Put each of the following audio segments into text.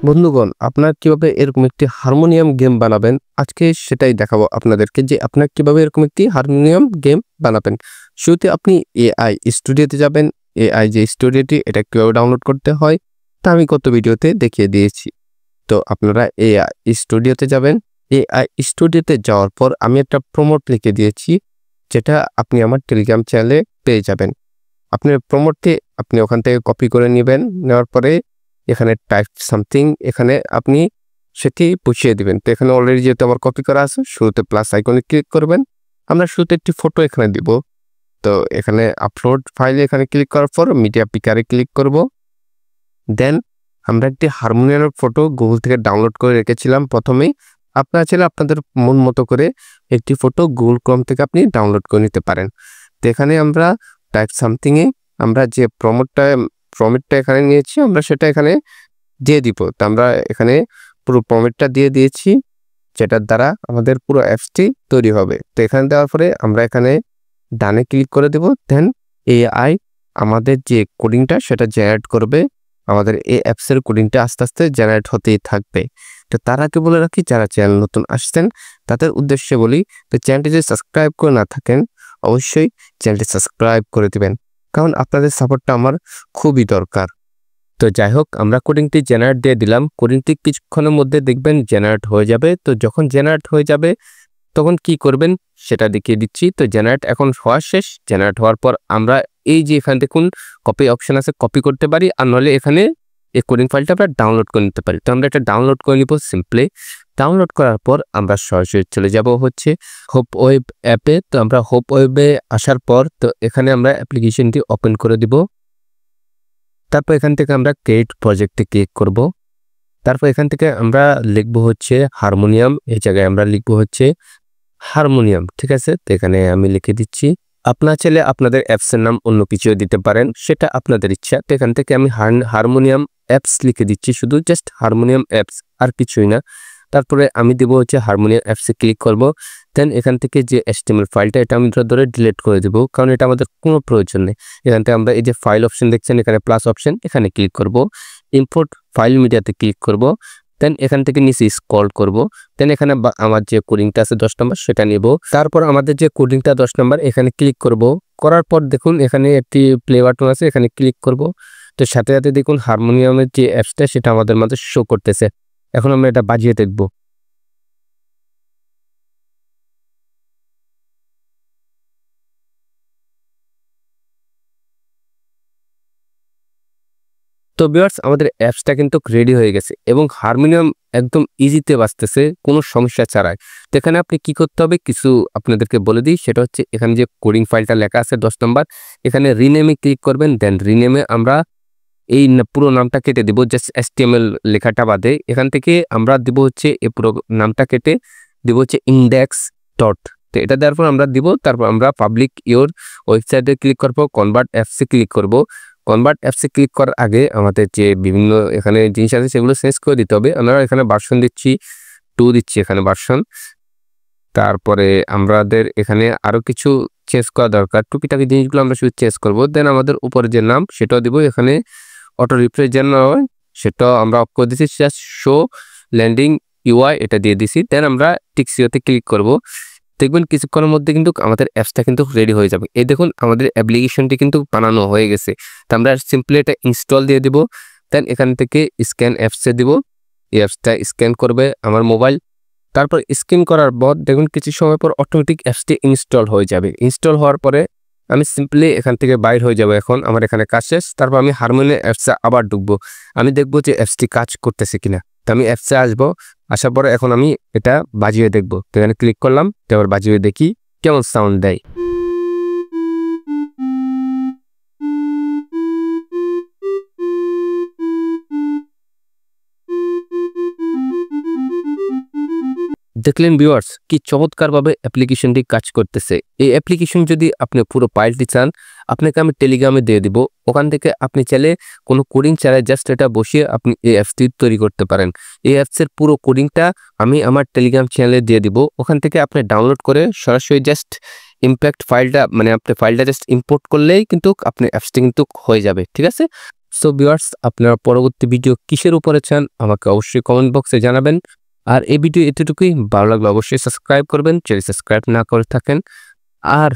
বন্ধুগণ, আপনারা কিভাবে এরকম একটি হারমোনিয়াম গেম বানাবেন, আজকে সেটাই দেখাবো আপনাদেরকে যে আপনারা কিভাবে এরকম একটি হারমোনিয়াম গেম বানাবেন। শুরুতে আপনি এআই স্টুডিওতে যাবেন। এআই যে স্টুডিওটি এটা কিভাবে ডাউনলোড করতে হয় তা আমি গত ভিডিওতে দেখিয়ে দিয়েছি। তো আপনারা এআই স্টুডিওতে যাবেন। এআই স্টুডিওতে যাওয়ার পর আমি একটা প্রমোট লিখে দিয়েছি, যেটা আপনি আমার টেলিগ্রাম চ্যানেলে পেয়ে যাবেন। আপনার প্রমোটটি আপনি ওখান থেকে কপি করে নেবেন। নেওয়ার পরে এখানে টাইপ সামথিং, এখানে আপনি সেটি বসিয়ে দিবেন। তো এখানে অলরেডি যেহেতু আমার কপি করা আছে, শুরুতে প্লাস আইকনে ক্লিক করবেন। আমরা শুরুতে একটি ফটো এখানে দিব। তো এখানে আপলোড ফাইলে এখানে ক্লিক করার পর মিডিয়া পিকারে ক্লিক করব। দেন আমরা একটি হারমোনিয়ামের ফটো গুগল থেকে ডাউনলোড করে রেখেছিলাম প্রথমেই। আপনারা চাইলে আপনাদের মন মতো করে একটি ফটো গুগল ক্রোম থেকে আপনি ডাউনলোড করে নিতে পারেন। তো এখানে আমরা টাইপ সামথিংয়ে আমরা যে প্রম্পটটা এখানে নিয়েছি, আমরা সেটা এখানে দিয়ে দিব। তো আমরা এখানে পুরো প্রম্পটটা দিয়ে দিয়েছি, যেটার দ্বারা আমাদের পুরো অ্যাপসটি তৈরি হবে। তো এখানে দেওয়ার পরে আমরা এখানে ডানে ক্লিক করে দেব। দেন এআই আমাদের যে কোডিংটা সেটা জেনারেট করবে। আমাদের এই অ্যাপসের কোডিংটা আস্তে আস্তে জেনারেট হতেই থাকবে। তো তার আগে বলে রাখি, যারা চ্যানেল নতুন আসছেন তাদের উদ্দেশ্যে বলি, তো চ্যানেলটি যদি সাবস্ক্রাইব করে না থাকেন অবশ্যই চ্যানেলটি সাবস্ক্রাইব করে দিবেন, কারণ আপনাদের সাপোর্টটা আমার খুবই দরকার। তো যাই হোক, আমরা কোডিংটি জেনারেট দিয়ে দিলাম। কোডিংটি কিছুক্ষণের মধ্যে দেখবেন জেনারেট হয়ে যাবে। তো যখন জেনারেট হয়ে যাবে তখন কি করবেন সেটা দেখিয়ে দিচ্ছি। তো জেনারেট এখন হওয়া শেষ। জেনারেট হওয়ার পর আমরা এই যে এখানে দেখুন কপি অপশন আছে, কপি করতে পারি, আর নাহলে এখানে এই কোডিং ফাইলটা আমরা ডাউনলোড করে নিতে পারি। তো আমরা এটা ডাউনলোড করে নিব সিম্পলি। ডাউনলোড করার পর আমরা সরাসরি চলে যাব হচ্ছে হোপ ওয়েব অ্যাপে। তো আমরা হোপ ওয়েবে আসার পর তো এখানে আমরা অ্যাপ্লিকেশনটি ওপেন করে দিব। তারপর এখান থেকে আমরা ক্রিয়েট প্রজেক্টে ক্লিক করব। তারপর এখান থেকে আমরা লিখবো হচ্ছে হারমোনিয়াম। এই জায়গায় আমরা লিখবো হচ্ছে হারমোনিয়াম, ঠিক আছে। তো এখানে আমি লিখে দিচ্ছি। আপনার চাইলে আপনাদের অ্যাপসের নাম অন্য কিছু দিতে পারেন, সেটা আপনাদের ইচ্ছা। তো এখান থেকে আমি হারমোনিয়াম অ্যাপস লিখে দিচ্ছি, শুধু জাস্ট হারমোনিয়াম অ্যাপস, আর কিছুই না। তারপরে আমি দেবো হচ্ছে হারমোনিয়াম অ্যাপসে ক্লিক করব। দেন এখান থেকে যে HTML ফাইলটা এটা আমি ধরে ডিলিট করে দেবো, কারণ এটা আমাদের কোনো প্রয়োজন নেই। এখান থেকে আমরা এই যে ফাইল অপশন দেখছেন, এখানে প্লাস অপশন, এখানে ক্লিক করব। ইম্পোর্ট ফাইল মিডিয়াতে ক্লিক করব। দেন এখান থেকে নিচে স্ক্রল করব। দেন এখানে আমার যে কোডিংটা আছে 10 নম্বর সেটা নেব। তারপর আমাদের যে কোডিংটা 10 নম্বর এখানে ক্লিক করব। করার পর দেখুন এখানে একটি প্লে বাটন আছে, এখানে ক্লিক করব। তো সাথে সাথে দেখুন হারমোনিয়ামের যে অ্যাপসটা সেটা আমাদের মাঝে শো করতেছে। এখন আমরা এটা বাজিয়ে দেখব। তো ভিউয়ার্স, আমাদের অ্যাপসটা কিন্তু রেডি হয়ে গেছে এবং হারমোনিয়াম একদম ইজিতে বাজতেছে, কোনো সমস্যা ছাড়াই। তো এখানে আপনি কি করতে হবে কিছু আপনাদেরকে বলে দিই, সেটা হচ্ছে এখানে যে কোডিং ফাইলটা লেখা আছে 10 নম্বর, এখানে রিনেমে ক্লিক করবেন। দেন রিনেমে আমরা এই পুরো নামটা কেটে দিব, জাস্ট HTML লেখাটা বাদে। এখান থেকে আমরা দিব হচ্ছে এই পুরো নামটা কেটে দিব হচ্ছে ইন্ডেক্স ডট। তো এটা দেওয়ার পর আমরা দিব, তারপর আমরা পাবলিক ইওর ওয়েবসাইটে ক্লিক করবো, কনভার্ট অ্যাপসে ক্লিক করব। কনভার্ট অ্যাপসে ক্লিক করার আগে আমাদের যে বিভিন্ন এখানে জিনিস আছে সেগুলো চেঞ্জ করে দিতে হবে। আমরা এখানে ভার্সন দিচ্ছি 2 দিচ্ছি এখানে ভার্সন। তারপরে আমাদের এখানে আরো কিছু চেঞ্জ করা দরকার, টুকিটাকি জিনিসগুলো আমরা শুধু চেঞ্জ করব। দেন আমাদের উপরে যে নাম সেটাও দিব, এখানে অটো রিফ্রেশ যেন হয় সেটাও আমরা অফ করে দিচ্ছি, জাস্ট শো ল্যান্ডিং UI এটা দিয়ে দিছি। দেন আমরা টিকসিওতে ক্লিক করব। দেখবেন কিছুক্ষণের মধ্যে কিন্তু আমাদের অ্যাপসটা কিন্তু রেডি হয়ে যাবে। এই দেখুন আমাদের অ্যাপ্লিকেশনটি কিন্তু বানানো হয়ে গেছে। তো আমরা সিম্পলি এটা ইনস্টল দিয়ে দিব। দেন এখান থেকে স্ক্যান অ্যাপসে দিব, এই অ্যাপসটা স্ক্যান করবে আমার মোবাইল। তারপর স্ক্যান করার পর দেখুন কিছু সময় পর অটোমেটিক অ্যাপসটি ইনস্টল হয়ে যাবে। ইনস্টল হওয়ার পরে আমি সিম্পলি এখান থেকে বাইর হয়ে যাব। এখন আমার এখানে কাজ শেষ। তারপর আমি হারমোনিয়াম অ্যাপসে আবার ঢুকবো, আমি দেখবো যে অ্যাপসটি কাজ করতেছে কিনা। তো আমি অ্যাপসে আসবো, আসার পরে এখন আমি এটা বাজিয়ে দেখবো। তো এখানে ক্লিক করলাম, তো এবার বাজিয়ে দেখি কেমন সাউন্ড দেয়। দেখলেন ভিউয়ার্স, কি চমৎকারভাবে অ্যাপ্লিকেশনটি কাজ করতেছে। এই অ্যাপ্লিকেশন যদি আপনি পুরো ফাইলটি চান, আপনাকে আমি টেলিগ্রামে দিয়ে দিব। ওখান থেকে আপনি চাইলে কোনো কোডিং ছাড়াই জাস্ট এটা বসিয়ে আপনি এই অ্যাপসটি তৈরি করতে পারেন। এই অ্যাপসের পুরো কোডিংটা আমি আমার টেলিগ্রাম চ্যানেলে দিয়ে দিব। ওখান থেকে আপনি ডাউনলোড করে সরাসরি জাস্ট ইম্প্যাক্ট ফাইলটা, মানে আপনি ফাইলটা জাস্ট ইম্পোর্ট করলেই কিন্তু আপনি অ্যাপসটি কিন্তু হয়ে যাবে, ঠিক আছে। সো ভিউয়ার্স, আপনারা পরবর্তী ভিডিও কিসের উপরে চান আমাকে অবশ্যই কমেন্ট বক্সে জানাবেন। আর এই ভিডিও এতটুকুই, ভালো লাগলে অবশ্যই সাবস্ক্রাইব করবেন যদি সাবস্ক্রাইব না করে থাকেন। আর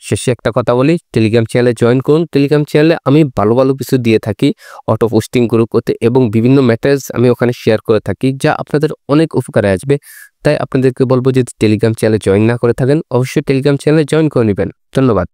শেষে একটা কথা বলি, টেলিগ্রাম চ্যানেলে জয়েন করুন। টেলিগ্রাম চ্যানেলে আমি ভালো ভালো কিছু দিয়ে থাকি, অটো পোস্টিং গ্রুপ করতে, এবং বিভিন্ন ম্যাটার্স আমি ওখানে শেয়ার করে থাকি যা আপনাদের অনেক উপকারে আসবে। তাই আপনাদেরকে বলবো, যদি টেলিগ্রাম চ্যানেলে জয়েন না করে থাকেন অবশ্যই টেলিগ্রাম চ্যানেলে জয়েন করে নেবেন। ধন্যবাদ।